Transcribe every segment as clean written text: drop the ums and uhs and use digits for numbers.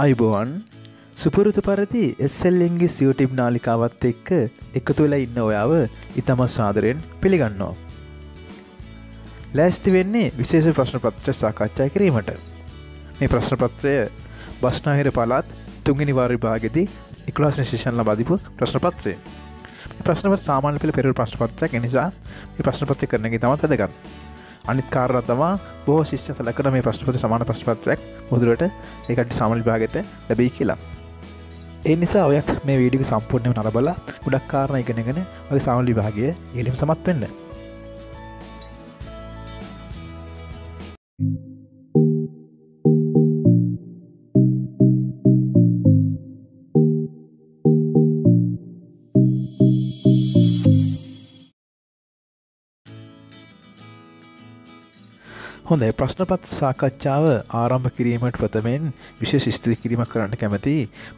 අයිබෝවන් සුපුරුදු පරිදි SLන්ගේ YouTube නාලිකාවත් එක්ක එකතු වෙලා ඉන්න ඔයාව ඉතාමත් සාදරයෙන් පිළිගන්නවා. ලෑස්ති වෙන්නේ විශේෂ ප්‍රශ්න පත්‍රය සාකච්ඡා කිරීමට. මේ ප්‍රශ්න පත්‍රය බස්නාහිර පළාත් තුන්වෙනි වාර විභාගයේදී 11 වෙනි සෙෂන් ලබා දීපු ප්‍රශ්න පත්‍රය. මේ ප්‍රශ්න පත්‍රය සාමාන්‍ය පෙළ පෙරළු ප්‍රශ්න පත්‍රයක්. ඒ නිසා මේ ප්‍රශ්න පත්‍රය කරන එක ඉතාමත් වැදගත්. අනිත් කාරණා තමයි බොහෝ ශිෂ්‍ය සලකන මේ ප්‍රශ්න පත්‍රය සමාන ප්‍රශ්න පත්‍රයක් මුදුරට ඒකට සාමාන්‍ය විභාගයට ලැබෙයි කියලා. ඒ නිසා ඔයත් මේ වීඩියෝ සම්පූර්ණයෙන්ම නරඹලා ගොඩක් කාරණා ඉගෙනගෙන ඔය සාමාන්‍ය විභාගයේ ඉහළින්ම සමත් වෙන්න. හොඳයි, ප්‍රශ්න පත්‍ර සාකච්ඡාව ආරම්භ කිරීමට ප්‍රථමයෙන් විශේෂ ස්තුති කිරීමක් කරන්න කැමැති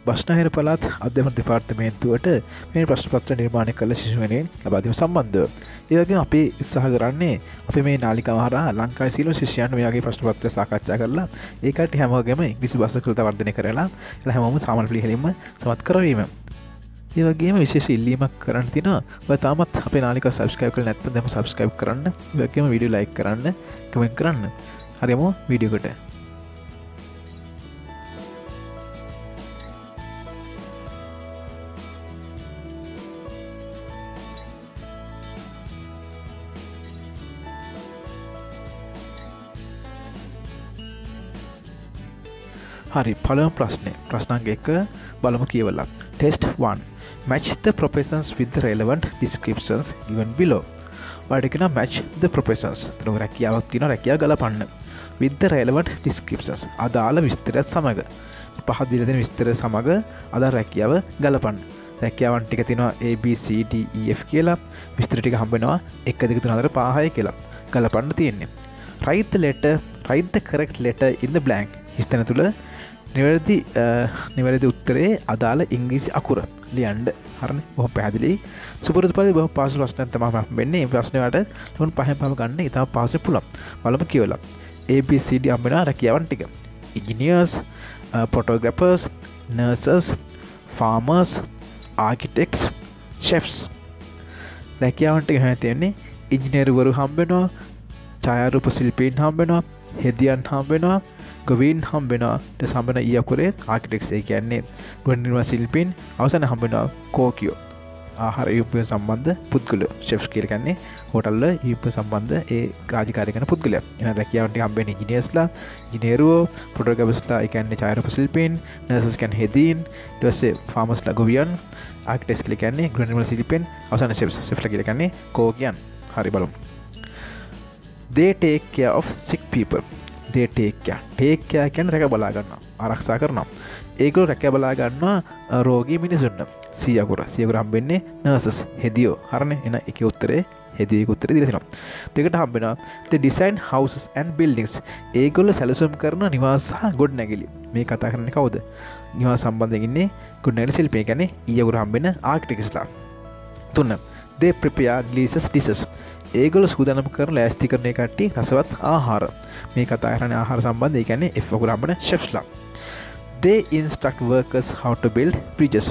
බස්නාහිර පළාත් අධ්‍යාපන දෙපාර්තමේන්තුවට මේ ප්‍රශ්න පත්‍ර නිර්මාණය කළ සිසු වෙනුවෙන් ලබා දීම සම්බන්ධව. ඒ වගේම අපි උත්සාහ කරන්නේ අපි මේ නාලිකාව හරහා ලංකාවේ සියලුම ශිෂ්‍යයන් මේ වගේ ප්‍රශ්න පත්‍ර සාකච්ඡා කරලා ඒකට හැමෝගෙම ඉංග්‍රීසි භාෂා කුසලතා වර්ධනය කරලා එලා හැමෝම සාමාන්‍ය පිළිහෙලින්ම සමත් කරවීම. ඒ වගේම විශේෂ ඉල්ලීමක් කරන්න තියෙනවා. ඔය තාමත් අපේ නාලිකාව සබ්ස්ක්‍රයිබ් කරලා නැත්නම් දැන් සබ්ස්ක්‍රයිබ් කරන්න. ඒ වගේම වීඩියෝ ලයික් කරන්න, කමෙන්ට් කරන්න. හරියමු වීඩියෝ එකට. හරි, පළමු ප්‍රශ්නේ. ප්‍රශ්නාංක 1 බලමු කියවලා. Test 1. Match the professions with the relevant descriptions given below. ඔයාලට කියනවා match the professions. එතකොට රැකියාවක් තියෙනවා, රැකියාව ගලපන්න. With the relevant descriptions. අදාළ විස්තරයත් සමග. පහ දීලා දෙන විස්තර සමග අදාළ රැකියාව ගලපන්න. රැකියාවන් ටික තියෙනවා A B C D E F කියලා. විස්තර ටික හම්බ වෙනවා 1 2 3 4 5 6 කියලා. ගලපන්න තියෙන්නේ. Write the correct letter in the blank. ඉස්තන තුල නිවැරදි උත්තරේ අදාළ ඉංග්‍රීසි අකුර ලියන්න. හරිනේ, බොහොම පැහැදිලි. සුපුරුදු පරිදි බොහොම පහසු ප්‍රශ්නයක් තමයි වෙන්නේ. මේ ප්‍රශ්නේ වලට තුන් පහෙන් පහම ගන්න ඉතාම පහසුවෙන් පුළුවන්. බලමු කියවලා. A B C D හම්බ වෙනවා රැකියාවන් ටික. Engineers, photographers, nurses, farmers, architects, chefs. රැකියාවන් ටික හැම තියෙන්නේ ඉංජිනේරුවරු හම්බ වෙනවා, ඡායාරූප ශිල්පීන් හම්බ වෙනවා, හෙදියන් හම්බ වෙනවා, ගොවීන් හම්බ වෙනවා. ඊට සම්බන්ධ ඊ අකුරේ ආකිටෙක්ට්ස්, ඒ කියන්නේ ගෘහ නිර්මාණ ශිල්පීන්. අවසාන හම්බ වෙනවා කෝකියෝ, ආහාර යුප්ප සම්බන්ධ පුද්ගලයෝ. ෂෙෆ්ස් කියලා කියන්නේ හෝටල් වල යුප්ප සම්බන්ධ ඒ කාර්යකාරී කරන පුද්ගලයා. එහෙනම් රැකියාවන් ටික හම්බ වෙන්නේ ඉංජිනේර්ස්ලා, ඉංජිනේරුවෝ, ෆොටෝග්‍රාෆර්ස්ලා, ඒ කියන්නේ ඡායාරූප ශිල්පීන්, නර්සස් කියන්නේ හෙදීන්, ඊට පස්සේ ෆාමර්ස්ලා ගොවියන්, ආකිටෙක්ට්ස් කියලා කියන්නේ ගෘහ නිර්මාණ ශිල්පීන්, අවසාන ෂෙෆ්ස්ලා කියලා කියන්නේ කෝකියන්. හරි, බලමු. They take care of sick people. They take care කියන්නේ රැක බලා ගන්නවා, ආරක්ෂා කරනවා. ඒගොල්ලෝ රැක බලා ගන්නවා රෝගී මිනිසුන්ට. C අකුර හම්බෙන්නේ nurses, හෙදියෝ. හරිනේ, එන එකේ උත්තරේ හෙදියේක උත්තරේ දීලා තියෙනවා. දෙකට හම්බ වෙනවා the design houses and buildings. ඒගොල්ලෝ සැලසුම් කරන නිවාස සහ ගොඩනැගිලි. මේ කතා කරන්නේ කවුද? නිවාස සම්බන්ධයෙන් ඉන්නේ ගොඩනැගිලි ශිල්පිය. කියන්නේ ඊ අකුර හම්බෙන ආකිටෙක්ට්ස්ලා. 3. they prepare delicious dishes. ඒගොල්ලෝ සූදානම් කරන ලෑස්ති කරන කට්ටිය රසවත් ආහාර. මේ කතා කරන්නේ ආහාර සම්බන්ධ. ඒ කියන්නේ F අකුර හම්බෙන ෂෙෆ්ස්ලා. they instruct workers how to build bridges.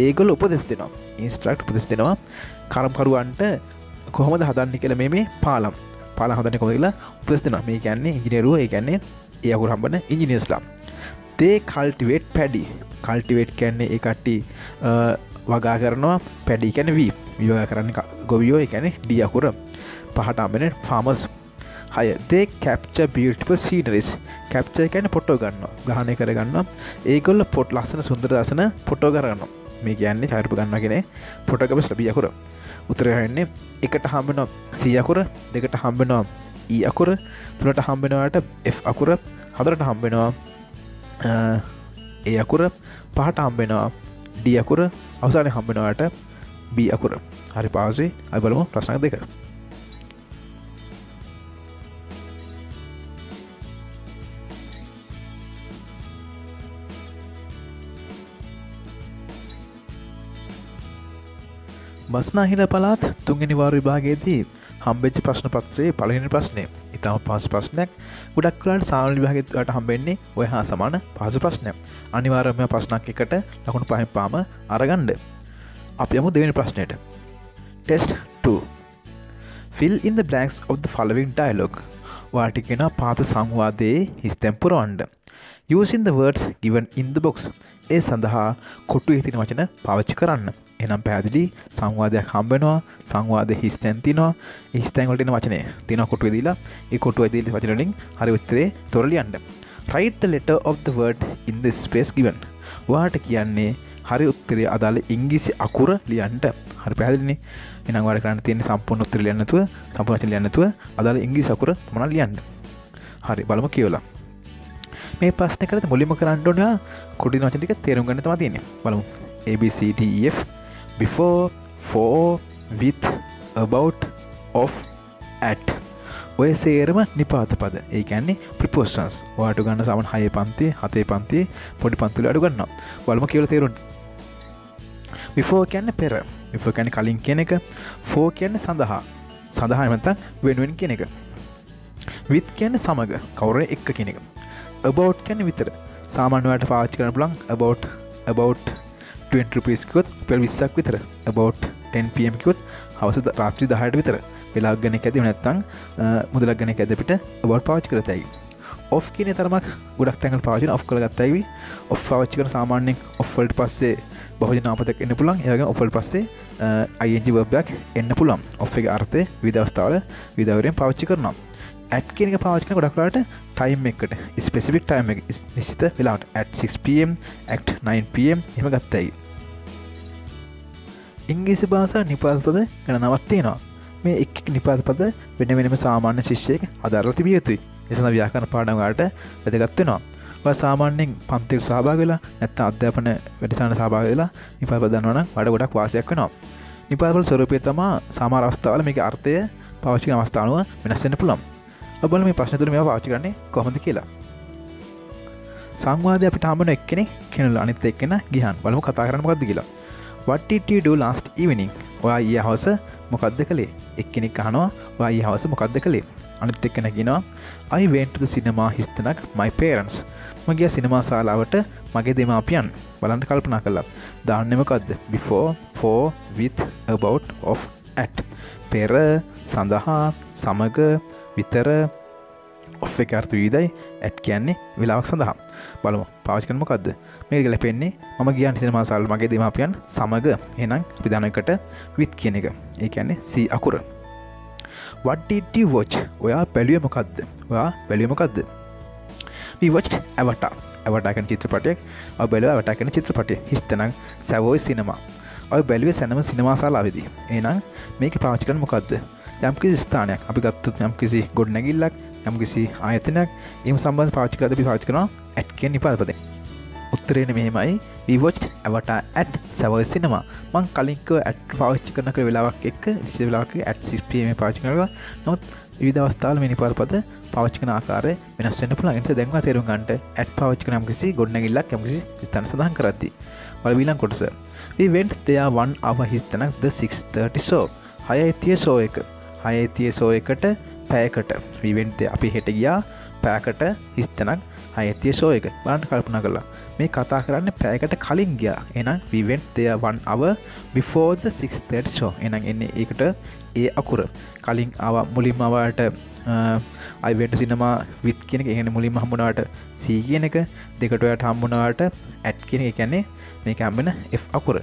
ඒගොල්ලෝ උපදෙස් දෙනවා කර්මකරුවන්ට කොහොමද හදන්නේ කියලා. මේ පාලම් හදන්නේ කොහොමද කියලා උපදෙස් දෙනවා. මේ කියන්නේ ඉංජිනේරුවෝ, ඒ කියන්නේ ඒ අකුර හම්බෙන ඉංජිනේර්ස්ලා. they cultivate paddy. cultivate කියන්නේ ඒ කට්ටිය වගා කරනවා. paddy කියන්නේ වී වගා කරන්නේ ගොවියෝ, ඒ කියන්නේ D අකුර. පහට හම්බෙන්නේ farmers. 6. they capture beautiful sceneries. capture කියන්නේ ෆොටෝ ගන්නවා, ග්‍රහණය කර ගන්නවා. ඒගොල්ලෝ ලස්සන සුන්දර දර්ශන ෆොටෝ කරගන්නවා. මේ කියන්නේ ඡායාරූප ගන්නවා කියන්නේ ෆොටෝග්‍රැෆර්ස් B අකුර. උත්තරය වෙන්නේ එකට හම්බ වෙනවා C අකුර, දෙකට හම්බ වෙනවා E අකුර, තුනට හම්බ වෙනවාට F අකුර, හතරට හම්බ වෙනවා A අකුර, පහට හම්බ වෙනවා D අකුර, අවසානයේ හම්බ වෙනවාට B අකුර. හරි, පාසෙ. අපි බලමු ප්‍රශ්න 2. බස්නාහිර පළාත් තුන්වෙනි වාර විභාගයේදී හම්බෙච්ච ප්‍රශ්න පත්‍රයේ පළවෙනි ප්‍රශ්නය. ඊටම පහසු ප්‍රශ්නයක්. ගොඩක් වෙලාවට සාමාන්‍ය විභාගෙත් ඔයාලට හම්බෙන්නේ ඔය හා සමාන පහසු ප්‍රශ්නයක්. අනිවාර්යයෙන්ම ප්‍රශ්නක් එකට ලකුණු 5න් පාම අරගන්න. අපි යමු දෙවෙනි ප්‍රශ්නයට. Test 2. Fill in the blanks of the following dialogue. ඔයාලට කියනවා පාත සංවාදයේ හිස්තැන් පුරවන්න. Using the words given in the box. ඒ සඳහා කොටුවේ තියෙන වචන පාවිච්චි කරන්න. එහෙනම් පැහැදිලි සංවාදයක් හම්බ වෙනවා. සංවාදයේ හිස්තැන් තියෙනවා. ඒ හිස්තැන් වලට එන වචනේ තියෙනවා කොටුවේ දීලා. ඒ කොටුවේ දීලා වචන වලින් හරි උත්තරේ තොර ලියන්න. Write the letter of the word in the space given. ඔයාලට කියන්නේ හරි උත්තරේ අදාළ ඉංග්‍රීසි අකුර ලියන්න. හරි පැහැදිලිනේ. එහෙනම් ඔයාලට කරන්න තියෙන්නේ සම්පූර්ණ උත්තර ලියන්න නැතුව සම්පූර්ණ වචන ලියන්න නැතුව අදාළ ඉංග්‍රීසි අකුර පමණ ලියන්න. හරි බලමු කියවලා. මේ ප්‍රශ්නේ කරද්දී මුලින්ම කරන්න ඕනේ කොටින වචන ටික තේරුම් ගන්න තමයි තියෙන්නේ. බලමු. A B C D E F before, for, with, about, of, at. ඔය සේරම නිපාත පද. ඒ කියන්නේ prepositions. ඔයාලට ගන්න සාමාන්‍ය 6 පන්තියේ 7 පන්තියේ පොඩි පන්ති වල අඩු ගන්නවා. බලමු කියලා තේරුම්. before කියන්නේ පෙර. before කියන්නේ කලින් කියන එක. for කියන්නේ සඳහා. සඳහා නැත්නම් වෙනුවෙන් කියන එක. with කියන්නේ සමග. කවුරු එක්ක කියන එක. about කියන්නේ විතර. සාමාන්‍ය වලට පාවිච්චි කරන්න පුළුවන් about 20 rupees කිව්වොත් පෙර 20ක් විතර. about 10 pm කිව්වොත් හවස රාත්‍රී 10ට විතර. වෙලාවක් ගන්න එක ඇති නැත්නම් මුදලක් ගන්න එක ඇද පිට about පාවිච්චි කරත හැකියි. off කියන තරමක් ගොඩක් තැන්වල පාවිච්චි කරන off කරගත්තා හැකියි. off පාවිච්චි කරන සාමාන්‍යයෙන් off වලට පස්සේ බහුජන නාමපදයක් එන්න පුළුවන්. ඒ වගේම off වලට පස්සේ ing verb එකක් එන්න පුළුවන්. off එකේ අර්ථය විවිධ අවස්ථාවල විවිධ වලින් පාවිච්චි කරනවා. at කියන එක පාවිච්චි කරන ගොඩක් වෙලාවට time එකකට specific time එක නිශ්චිත වෙලාවට at 6 pm at 9 pm එහෙම ගත්තා හැකියි. ඉංග්‍රීසි භාෂා නිපාත පද ගණනාවක් තියෙනවා. මේ එක් නිපාත පද වෙන වෙනම සාමාන්‍ය ශිෂ්‍යයෙක් අදාළව තිබිය යුතුයි. ඒ සඳහා ව්‍යාකරණ පාඩම් වලට වැදගත් වෙනවා. ඔයා සාමාන්‍යයෙන් පන්තිවල සහභාගී වෙලා නැත්නම් අධ්‍යාපන වැඩසටහන සහභාගී වෙලා නිපාත පද දන්නවා නම් වඩා ගොඩක් වාසියක් වෙනවා. නිපාත වල ස්වරූපය තමයි සමහර අවස්ථාවල මේකේ අර්ථය පාවිච්චි කරන අවස්ථා අනුව වෙනස් වෙන්න පුළුවන්. අපි බලමු මේ ප්‍රශ්න තුන මේවා පාවිච්චි කරන්නේ කොහොමද කියලා. සංවාදය අපිට හම්බුන එක්කෙනෙක් කෙනෙකුලා අනිත් එක්කෙනා ගිහන්. බලමු කතා කරන්නේ මොකද්ද කියලා. What did you do last evening? ඔයා ඊයේ හවස මොකද්ද කළේ? එක්කෙනෙක් අහනවා ඔයා ඊයේ හවස මොකද්ද කළේ? අනිත් එක්කෙනා කියනවා I went to the cinema හිස්තැනක් my parents. මම ගියා සිනමා ශාලාවට මගේ දෙමාපියන්. බලන්න කල්පනා කළා. දාන්නේ මොකද්ද? Before, for, with, about, of, at. පෙර, සඳහා, සමග, විතර, of එක අර්ථ විවිධයි. at කියන්නේ වෙලාවක් සඳහා. බලමු පාවිච්චි කරන්නේ මොකද්ද? මේක ගැලපෙන්නේ මම ගියා සිනමා ශාලාවට මගේ දෙමාපියන් සමග. එහෙනම් අපි දාන එකට with කියන එක. ඒ කියන්නේ C අකුර. What did you watch? ඔයා බැලුවේ මොකද්ද? ඔයා බැලුවේ මොකද්ද? We watched Avatar. Avatar කියන චිත්‍රපටයක්. ඔය බැලුවා Avatar කියන චිත්‍රපටය. හිස්තැනක් Savoy Cinema. ඔය බැලුවේ සැනම සිනමා ශාලාවේදී. එහෙනම් මේක පාවිච්චි කරන්නේ මොකද්ද? යම්කිසි ස්ථානයක් අපි ගත්තොත් යම්කිසි ගොඩනැගිල්ලක් යම්කිසි ආයතනයක් එහෙම සම්බන්ධ පාවිච්චි කරද්දී අපි පාවිච්චි කරනවා at කියන නිපාත පදේ. උත්තරේ මෙහෙමයි. We watched Avatar at Savoy Cinema. මං කලින් කව at පාවිච්චි කරන වෙලාවක් එක්ක විශේෂ වෙලාවක at 6 pm පාවිච්චි කරනවා. නමුත් විවිධ අවස්ථාවල මේ නිපාත පද පාවිච්චි කරන ආකාරය වෙනස් වෙන්න පුළුවන්. ඒත් දැන්වා තේරුම් ගන්නට at පාවිච්චි කරන යම්කිසි ගොඩනැගිල්ලක් යම්කිසි ස්ථාන සඳහන් කරද්දී. වල ඊළඟ කොටස. We went there 1 hour හිස්තැනක් the 6:30 show. 6:30 show එක. 6:30 show එකට පැයකට. We went there අපි හෙට ගියා පැයකට හිස්තැනක් 6:30 show එක. බලන්න කල්පනා කළා. මේ කතා කරන්නේ පැයකට කලින් ගියා. එහෙනම් we went there 1 hour before the 6:30 show. එහෙනම් එන්නේ ඒකට ඒ අකුර. කලින් ආවා මුලින්ම ආවට I went to cinema with කියන එක. ඒ කියන්නේ මුලින්ම හම්බුනාට C කියන එක. දෙකට ඔයාට හම්බුනාට at කියන එක. ඒ කියන්නේ මේක හම්බෙන F අකුර.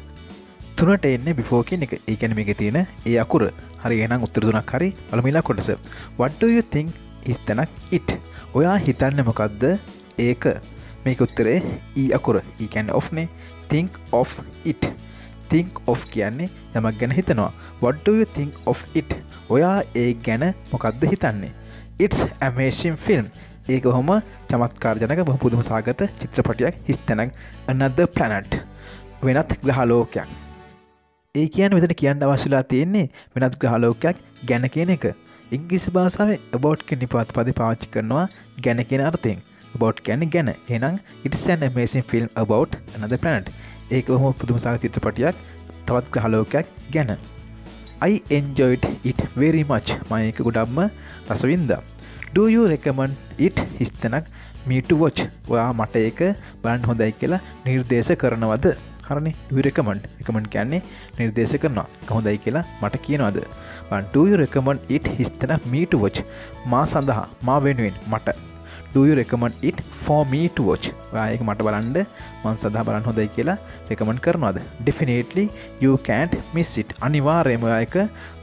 තුනට එන්නේ before කියන එක. ඒ කියන්නේ මේකේ තියෙන ඒ අකුර. හරි එහෙනම් උත්තර තුනක් හරි. බලමු ඊළඟ කොටස. What do you think is තනක් it? ඔයා හිතන්නේ මොකද්ද? ඒක. මේක උත්තරේ E අකුර. E කියන්නේ of නේ. think of it. think of කියන්නේ යමක් ගැන හිතනවා. What do you think of it? ඔයා ඒ ගැන මොකද්ද හිතන්නේ? It's amazing film. ඒක කොහොම චමත්කාරජනක බොහොම පුදුම සාගත චිත්‍රපටයක්. හිස්තැනක් another planet. වෙනත් ග්‍රහලෝකයක්. ඒ කියන්නේ මෙතන කියන්න අවශ්‍යලා තියෙන්නේ වෙනත් ග්‍රහලෝකයක් ගැන කියන එක. ඉංග්‍රීසි භාෂාවේ about කියන නිපාත පදේ පාවිච්චි කරනවා ගැන කියන අර්ථයෙන්. about කියන්නේ ගැන. එහෙනම් it's an amazing film about another planet. ඒක කොහොම පුදුම සාගත චිත්‍රපටයක් තවත් ග්‍රහලෝකයක් ගැන. I enjoyed it very much. මම ඒක ගොඩක්ම රස වින්දා. Do you recommend it? හිස්තැනක් me to watch. ඔයා මට ඒක බලන්න හොඳයි කියලා නිර්දේශ කරනවද? හරිනේ. Do you recommend? recommend කියන්නේ නිර්දේශ කරනවා. ඒක හොඳයි කියලා මට කියනවද? බලන්න. Do you recommend it? හිස්තැනක් me to watch. මා සඳහා මා වෙනුවෙන් මට. Do you recommend it for me to watch? ඔයා ඒක මට බලන්න මං සඳහා බලන්න හොඳයි කියලා recommend කරනවද? Definitely you can't miss it. අනිවාර්යයෙන්ම ඔයා ඒක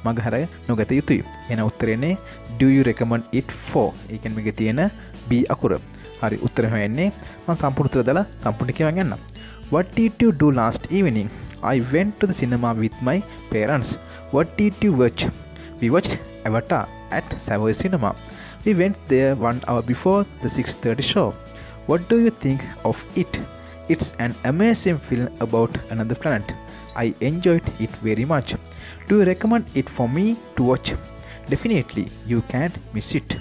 මගහැර නොගත යුතුයි. එහෙනම් උත්තරේනේ do you recommend it for? ඒ කියන්නේ මේකේ තියෙන B අකුර. හරි උත්තරේ හොයන්නේ මං සම්පූර්ණ උත්තර දාලා සම්පූර්ණ කියවන් යන්න. What did you do last evening? I went to the cinema with my parents. What did you watch? We watched Avatar at Savoy Cinema. We went there 1 hour before the 6:30 show. What do you think of it? It's an amazing film about another planet. I enjoyed it very much. Do you recommend it for me to watch? Definitely, you can't miss it.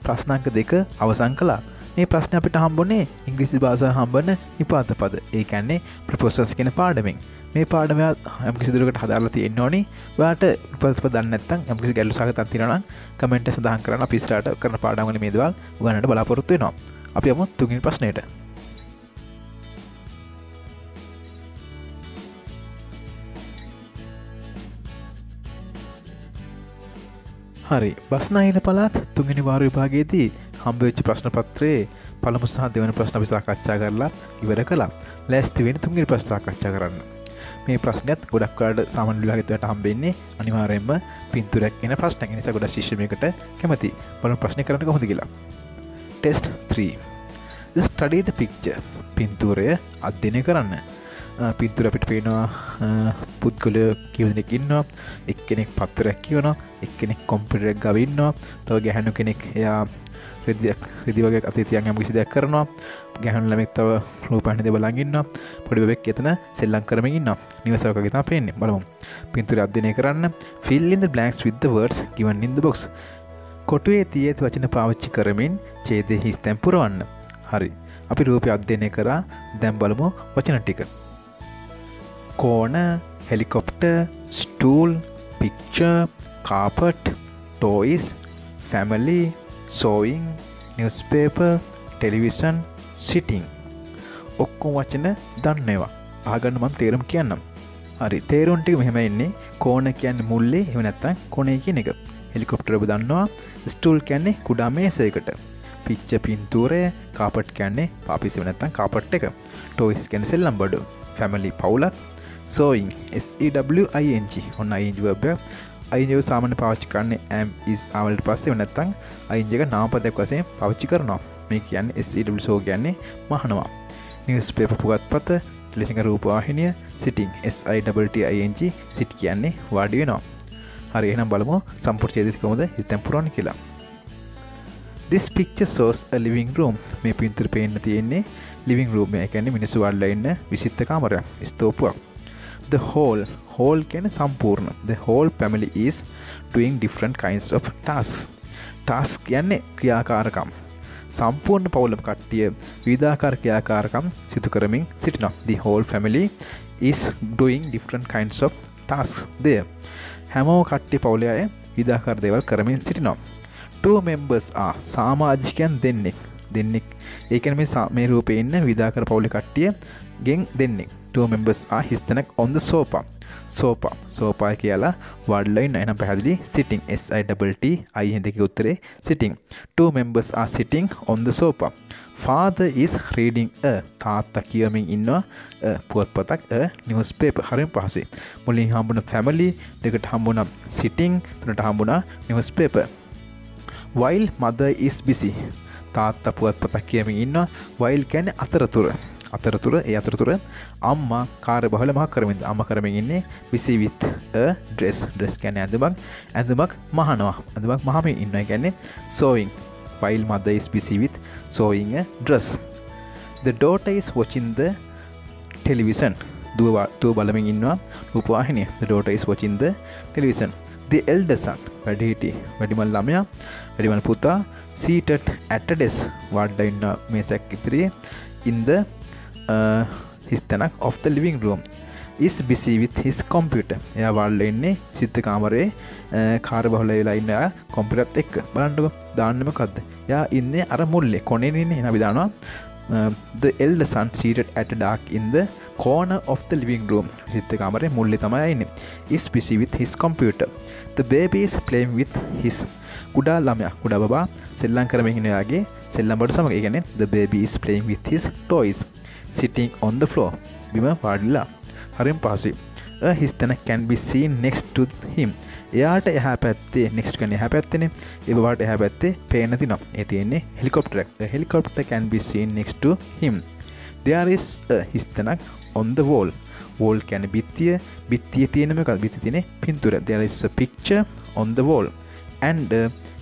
ප්‍රශ්නාංක 2 අවසන් කළා. මේ ප්‍රශ්නේ අපිට හම්බුනේ ඉංග්‍රීසි භාෂාව හම්බන නිපාත පද. ඒ කියන්නේ ප්‍රොපෝසල්ස් කියන පාඩමෙන්. මේ පාඩම යම්කිසි දුරකට හදාලා තියෙන්න ඕනි. ඔයාලට විපරිත පද දන්නේ නැත්නම් යම්කිසි ගැටලු සහගතක් තියෙනවා නම් කමෙන්ට් එක සඳහන් කරන්න. අපි ඉස්සරහට කරන පාඩම් වල මේ දේවල් උගන්නන්න බලාපොරොත්තු වෙනවා. අපි යමු තුන්වෙනි ප්‍රශ්නෙට. හරි බස්නාහිර පළාත් තුන්වෙනි වාර විභාගයේදී හම්බ වෙච්ච ප්‍රශ්න පත්‍රයේ පළමු සහ දෙවන ප්‍රශ්න අපි සාකච්ඡා කරලා ඉවර කළා. ලෑස්ති වෙන්න තුන්වෙනි ප්‍රශ්න සාකච්ඡා කරන්න. මේ ප්‍රශ්නයත් ගොඩක් වෙලාවට සාමාන්‍ය විභාගයට හම්බෙන්නේ අනිවාර්යයෙන්ම පින්තූරයක් කියන ප්‍රශ්නයක්. ඒ නිසා ගොඩක් ශිෂ්‍ය මේකට කැමති. බලමු ප්‍රශ්නේ කරන්න කොහොමද කියලා. ටෙස්ට් 3. Study the picture. පින්තූරය අධ්‍යයනය කරන්න. පින්තූර අපිට පේනවා පුද්ගලයෝ කීප දෙනෙක් ඉන්නවා. එක්කෙනෙක් පත්තරයක් කියවනවා. එක්කෙනෙක් කම්පියුටර් එකක් ගාව ඉන්නවා. තව ගැහණු කෙනෙක් එයා රෙදි වගේ අතේ තියන් යම් කිසි දෙයක් කරනවා. ගැහණු ළමෙක් තව රූපවාහිනිය බලන් ඉන්නවා. පොඩි බබෙක් එතන සෙල්ලම් කරමින් ඉන්නවා. නිවසක වගේ තමයි පේන්නේ. බලමු. පින්තූරය අධ්‍යයනය කරන්න. Fill in the blanks with the words given in the box. කොටුවේ තියෙති වචන පාවිච්චි කරමින් ඡේදයේ හිස් තැන් පුරවන්න. හරි. අපි රූපය අධ්‍යයනය කරා. දැන් බලමු වචන ටික. කෝණ, helicopter, stool, picture, carpet, toys, family, sewing, newspaper, television, sitting. ඔක්කොම වචන දන්නේවා. අහගන්න මම තේරුම් කියන්නම්. හරි තේරුම් ටික මෙහෙම ඉන්නේ. කෝණ කියන්නේ මුල්ලේ එහෙම නැත්නම් කොනේ කියන එක. හෙලිකොප්ටර් ඔබ දන්නවා. ස්ටූල් කියන්නේ කුඩා මේසයකට. පිච්චර් පින්තූරය. කාපට් කියන්නේ පාපිසෙ නැත්නම් කාපට් එක. ටොයිස් කියන්නේ සෙල්ලම් බඩු. ෆැමිලි පවුලක්. sewing SEWING ඔන්න ing verb එක. ing එක සාමාන්‍ය පාවිච්චි කරන්නේ am is ආවලට පස්සේ නැත්නම් ing එක නාමපදයක් වශයෙන් පාවිච්චි කරනවා. මේ කියන්නේ SEW so කියන්නේ මහනවා. newspaper පුවත්පත, ටෙලිවිෂන් රූපවාහිනිය, sitting SITTING sit කියන්නේ වාඩි වෙනවා. හරි එහෙනම් බලමු සම්පූර්ණ ඡේදය කොහොමද හිතෙන් පුරවන්නේ කියලා. This picture shows a living room. මේ පින්තූරේ පේන්න තියෙන්නේ living room එක. ඒ කියන්නේ මිනිස්සු වාඩිලා ඉන්න විසිත කාමරයක්. ස්තූපයක්. The whole කියන්නේ සම්පූර්ණ. The whole family is doing different kinds of tasks. task කියන්නේ ක්‍රියාකාරකම්. සම්පූර්ණ පවුලම කට්ටිය විවිධාකාර ක්‍රියාකාරකම් සිදු කරමින් සිටිනවා. The whole family is doing different kinds of tasks there. හැමෝම කට්ටිය පවුලේ අය විවිධාකාර දේවල් කරමින් සිටිනවා. Two members are සමාජිකයන් දෙන්නෙක්. ඒ කියන්නේ මේ රූපේ ඉන්න විවිධාකාර පවුලේ කට්ටිය ගෙන් දෙන්නෙක්. Two members are හිස්තැනක් on the sofa. sofa කියලා වඩලා ඉන්න. එහෙනම් පැහැදිලි sitting SITT දෙකේ උත්තරේ sitting. Two members are sitting on the sofa. Father is reading a. තාත්තා කියමින් ඉන්නවා පුවත්පතක් a newspaper. හරියම පහසුයි. මුලින් හම්බුන family, දෙකට හම්බුන sitting, තුනට හම්බුන newspaper. While mother is busy. තාත්තා පුවත්පතක් කියමින් ඉන්නවා. while කියන්නේ අතරතුර අම්මා කාර්යබහුල මහා කරමින් අම්මා කරමින් ඉන්නේ busy with a dress කියන්නේ ඇඳුමක් මහමින් ඉන්නවා කියන්නේ sewing. while mother is busy with sewing a dress. The daughter is watching the television. දුව බලමින් ඉන්නවා රූපවාහිනිය. The daughter is watching the television. The elder son වැඩිමල් පුතා seated at a desk වාඩිලා ඉන්න මේසයක් ඉදිරියේ in the හිස්තැනක් of the living room. is busy with his computer. එයා වාඩිලා ඉන්නේ සිත් කාමරේ කාර්යබහුල වෙලා ඉන්න කම්පියුටරත් එක්ක. බලන්නකෝ දාන්නේ මොකද්ද? එයා ඉන්නේ අර මුල්ලේ කොනේ ඉන්නේ. එහෙනම් අපි දානවා the elder son seated at dark in the corner of the living room. සිත් කාමරේ මුල්ලේ තමයි ඉන්නේ. is busy with his computer. The baby is playing with his කුඩා ළමයා කුඩා බබා සෙල්ලම් කරමින් ඉන්න යාගේ සෙල්ලම් වලට සමග. ඒ කියන්නේ the baby is playing with his toys sitting on the floor. බිම වාඩිලා. හරිම පහසුයි. his තැන can be seen next to him. එයාට එහා පැත්තේ next කියන්නේ එහා පැත්තේනේ. ඒ බබාට එහා පැත්තේ පේන තිනවා. ඒ තියෙන්නේ helicopter එක. The helicopter can be seen next to him. There is a his තැනක් on the wall. wall කියන්නේ බිත්තිය. බිත්තියේ තියෙන මොකක්ද? බිත්තියේ තියෙන්නේ පින්තූර. There is a picture on the wall. And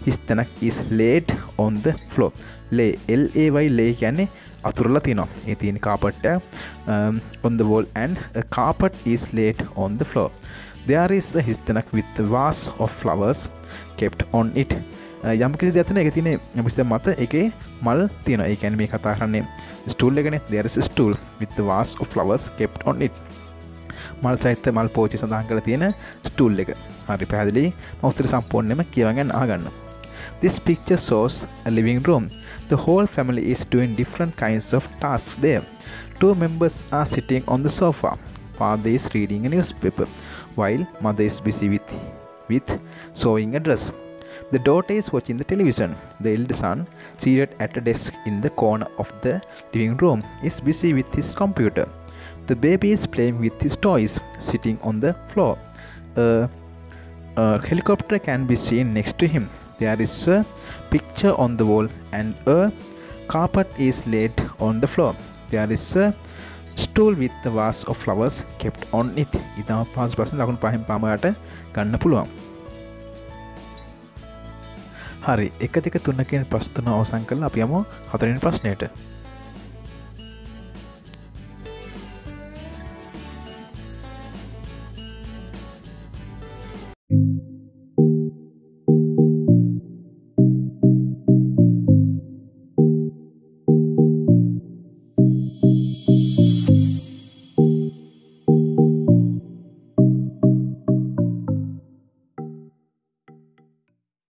his තැනක් is laid on the floor. lay lay කියන්නේ අතුරලා තියෙනවා. ඒ තියෙන carpet on the wall and a carpet is laid on the floor. There is a his තැනක් with a vase of flowers kept on it. යම් කිසි දෙයක් තියෙනවා. ඒක තියෙන්නේ යම් කිසි දෙයක් මත ඒකේ මල් තියෙනවා. ඒ කියන්නේ මේ කතා කරන්නේ stool එකනේ. There is a stool with the vase of flowers kept on it. මල් සහිත මල් පෝච්චි සඳහන් කරලා තියෙන stool එක. හරි පැහැදිලි. මම උත්තර සම්පූර්ණයෙන්ම කියවගෙන අහගන්න. This picture shows a living room. The whole family is doing different kinds of tasks there. Two members are sitting on the sofa. Father is reading a newspaper while mother is busy with sewing a dress. The daughter is watching the television. The elder son, seated at a desk in the corner of the living room, is busy with his computer. The baby is playing with his toys, sitting on the floor. A helicopter can be seen next to him. There is a picture on the wall and a carpet is laid on the floor. There is a stool with the vase of flowers kept on it. ඉතාම පහසු ප්‍රශ්න ලකුණු පහෙන් පමණට ගන්න පුළුවන්. හරි 1 2 3 කියන ප්‍රශ්න තුන අවසන් කරලා අපි යමු 4 වෙනි ප්‍රශ්නයට.